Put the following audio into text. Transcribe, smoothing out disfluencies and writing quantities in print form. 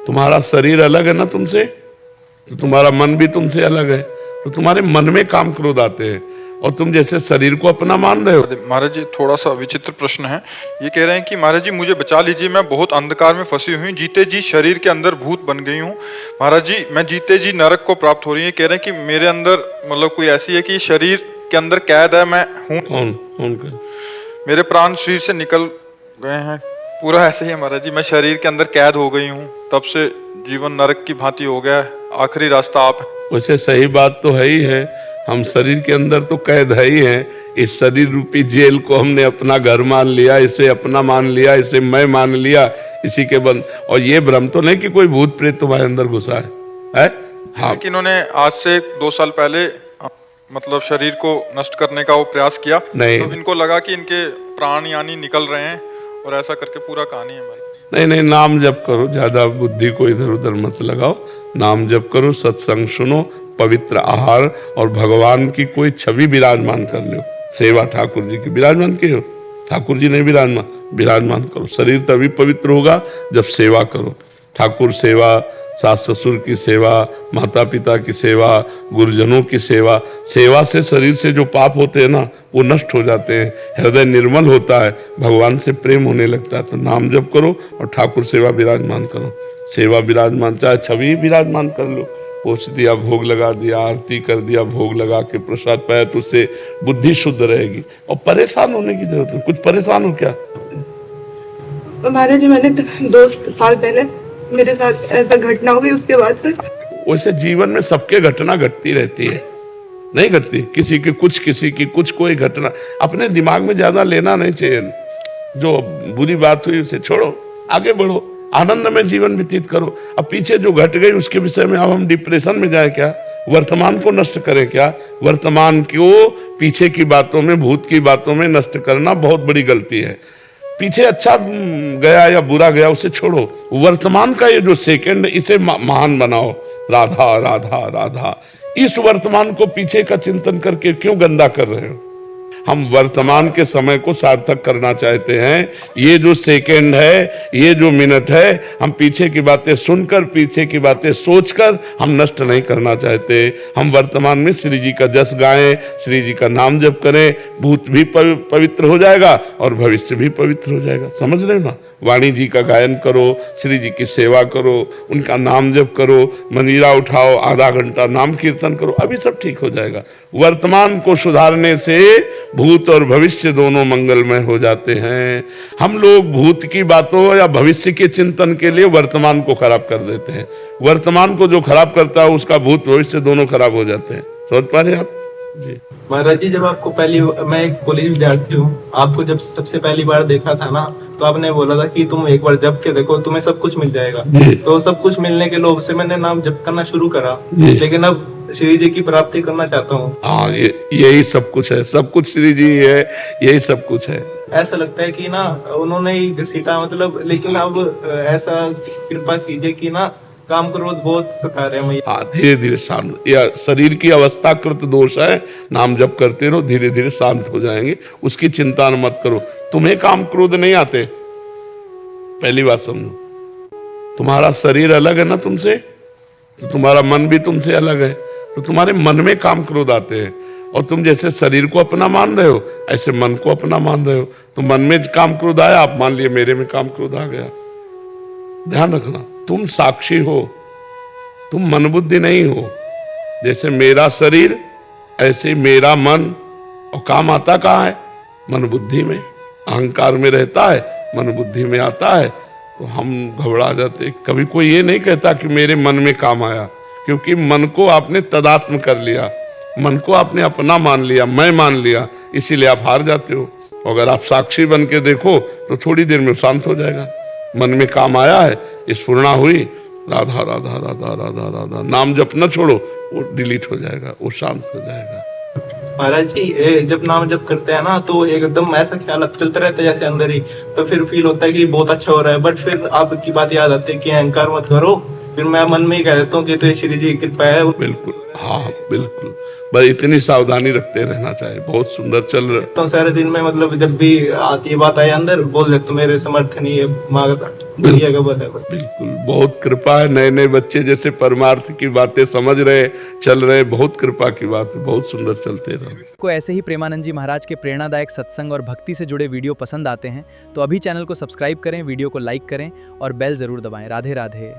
तुम्हारा शरीर अलग है ना तुमसे, तो तुम्हारा मन भी तुमसे अलग है, तो तुम्हारे मन में काम क्रोध आते हैं और तुम जैसे शरीर को अपना मान रहे हो। महाराज जी थोड़ा सा विचित्र प्रश्न है। ये कह रहे हैं कि महाराज जी मुझे बचा लीजिए, मैं बहुत अंधकार में फंसी हुई, जीते जी शरीर के अंदर भूत बन गई हूँ। महाराज जी मैं जीते जी नरक को प्राप्त हो रही है। कह रहे हैं कि मेरे अंदर मतलब कोई ऐसी है कि शरीर के अंदर कैद है, मैं हूँ। कौन मेरे प्राण शरीर से निकल गए हैं, पूरा ऐसे ही है महाराज जी। मैं शरीर के अंदर कैद हो गई हूँ, तब से जीवन नरक की भांति हो गया है, आखिरी रास्ता आप है। वैसे सही बात तो है ही है, हम शरीर के अंदर तो कैद है ही है। इस शरीर रूपी जेल को हमने अपना घर मान लिया, इसे अपना मान लिया, इसे मैं मान लिया, इसी के बंद। और ये भ्रम तो नहीं कि कोई भूत प्रेत तुम्हारे अंदर घुसा है? हाँ, लेकिन उन्होंने आज से 2 साल पहले मतलब शरीर को नष्ट करने का वो प्रयास किया, नहीं तो इनको लगा कि इनके प्राण यानी निकल रहे हैं, और ऐसा करके पूरा कहानी है हमारी। नहीं, नाम जप करो, ज्यादा बुद्धि को इधर उधर मत लगाओ, नाम जप करो, सत्संग सुनो, पवित्र आहार और भगवान की कोई छवि विराजमान कर लो। सेवा ठाकुर जी की विराजमान की हो, ठाकुर जी नहीं विराजमान करो। शरीर तभी पवित्र होगा जब सेवा करो। ठाकुर सेवा, सास ससुर की सेवा, माता पिता की सेवा, गुरुजनों की सेवा। सेवा से शरीर से जो पाप होते हैं ना वो नष्ट हो जाते हैं, हृदय निर्मल होता है, भगवान से प्रेम होने लगता है। तो नाम जप करो और ठाकुर सेवा विराजमान करो। सेवा विराजमान, चाहे छवि विराजमान कर लो, पोछ दिया, भोग लगा दिया, आरती कर दिया, भोग लगा के प्रसाद पाया, तो उससे बुद्धि शुद्ध रहेगी। और परेशान होने की जरूरत है, कुछ परेशान हो क्या? महाराज जी मैंने 2 साल पहले मेरे साथ ऐसा घटना हुई, उसके बाद से वैसे जीवन में सबके घटना घटती रहती है, नहीं घटती? किसी की कुछ कोई घटना अपने दिमाग में ज्यादा लेना नहीं चाहिए। जो बुरी बात हुई उसे छोड़ो, आगे बढ़ो, आनंद में जीवन व्यतीत करो। अब पीछे जो घट गई उसके विषय में अब हम डिप्रेशन में जाए क्या? वर्तमान को नष्ट करें क्या? वर्तमान को पीछे की बातों में, भूत की बातों में नष्ट करना बहुत बड़ी गलती है। पीछे अच्छा गया या बुरा गया उसे छोड़ो, वर्तमान का ये जो सेकंड इसे महान बनाओ। राधा राधा राधा, इस वर्तमान को पीछे का चिंतन करके क्यों गंदा कर रहे हो? हम वर्तमान के समय को सार्थक करना चाहते हैं। ये जो सेकंड है, ये जो मिनट है, हम पीछे की बातें सुनकर, पीछे की बातें सोचकर हम नष्ट नहीं करना चाहते। हम वर्तमान में श्री जी का जस गाएं, श्री जी का नाम जप करें, भूत भी पवित्र हो जाएगा और भविष्य भी पवित्र हो जाएगा। समझ रहे ना? वाणी जी का गायन करो, श्री जी की सेवा करो, उनका नाम जप करो, मंजीरा उठाओ, आधा घंटा नाम कीर्तन करो, अभी सब ठीक हो जाएगा। वर्तमान को सुधारने से भूत और भविष्य दोनों मंगलमय हो जाते हैं। हम लोग भूत की बातों या भविष्य के चिंतन के लिए वर्तमान को खराब कर देते हैं। वर्तमान को जो खराब करता है उसका भूत भविष्य दोनों खराब हो जाते हैं। समझ पा रहे हैं आप जी? महाराज जी जब आपको मैं एक कॉलेज विद्यार्थी हूँ, आपको जब सबसे पहली बार देखा था ना, तो आपने बोला था कि तुम एक बार जप के देखो, तुम्हें सब कुछ मिल जाएगा। तो सब कुछ मिलने के लोभ से मैंने नाम जप करना शुरू करा, लेकिन अब श्री जी की प्राप्ति करना चाहता हूँ। हाँ, यही सब कुछ है, सब कुछ श्री जी है, यही सब कुछ है। ऐसा लगता है कि ना उन्होंने ही घसीटा, मतलब, लेकिन अब ऐसा कृपा कीजिए कि ना काम क्रोध बहुत सता रहे हैं। हाँ, धीरे धीरे शांत, या शरीर की अवस्था कृत दोष है, नाम जप करते रहो, धीरे धीरे शांत हो जाएंगे, उसकी चिंता मत करो। तुम्हें काम क्रोध नहीं आते, पहली बात समझो। तुम्हारा शरीर अलग है ना तुमसे, तो तुम्हारा मन भी तुमसे अलग है, तो तुम्हारे मन में काम क्रोध आते हैं। और तुम जैसे शरीर को अपना मान रहे हो, ऐसे मन को अपना मान रहे हो। तो मन में काम क्रोध आया, आप मान लिए मेरे में काम क्रोध आ गया। ध्यान रखना, तुम साक्षी हो, तुम मन बुद्धि नहीं हो। जैसे मेरा शरीर ऐसे मेरा मन, और काम आता कहाँ है? मन बुद्धि में, अहंकार में रहता है, मन बुद्धि में आता है, तो हम घबरा जाते। कभी कोई ये नहीं कहता कि मेरे मन में काम आया, क्योंकि मन को आपने तदात्म कर लिया, मन को आपने अपना मान लिया, मैं मान लिया, इसीलिए आप हार जाते हो। अगर आप साक्षी बन के देखो तो थोड़ी देर में शांत हो जाएगा। मन में काम आया है, स्फुरणा हुई, राधा राधा राधा राधा राधा, नाम जप न छोड़ो, वो डिलीट हो जाएगा, वो शांत हो जाएगा। महाराज जी जब नाम जप करते हैं ना, तो एकदम ऐसा ख्याल चलता रहता है जैसे अंदर ही, तो फिर फील होता है कि बहुत अच्छा हो रहा है। बट फिर आपकी बात याद आती है कि अहंकार मत करो, फिर मैं मन में ही कह देता हूँ कि तो ये श्री जी की कृपा है। बिल्कुल, हाँ बिल्कुल, बस इतनी सावधानी रखते रहना चाहिए। बहुत सुंदर चल रहा। तो सारे दिन में मतलब जब भी आती है बात आए अंदर बोल देते मेरे समर्थन ही है मांगता दुनिया का भला है। बिल्कुल, बहुत कृपा है। नए नए बच्चे जैसे परमार्थ की बातें समझ रहे, चल रहे, बहुत कृपा की बात है। बहुत सुंदर चलते रहो। को ऐसे ही प्रेमानंद जी महाराज के प्रेरणादायक सत्संग और भक्ति से जुड़े वीडियो पसंद आते हैं तो अभी चैनल को सब्सक्राइब करें, वीडियो को लाइक करें और बेल जरूर दबाएं। राधे राधे।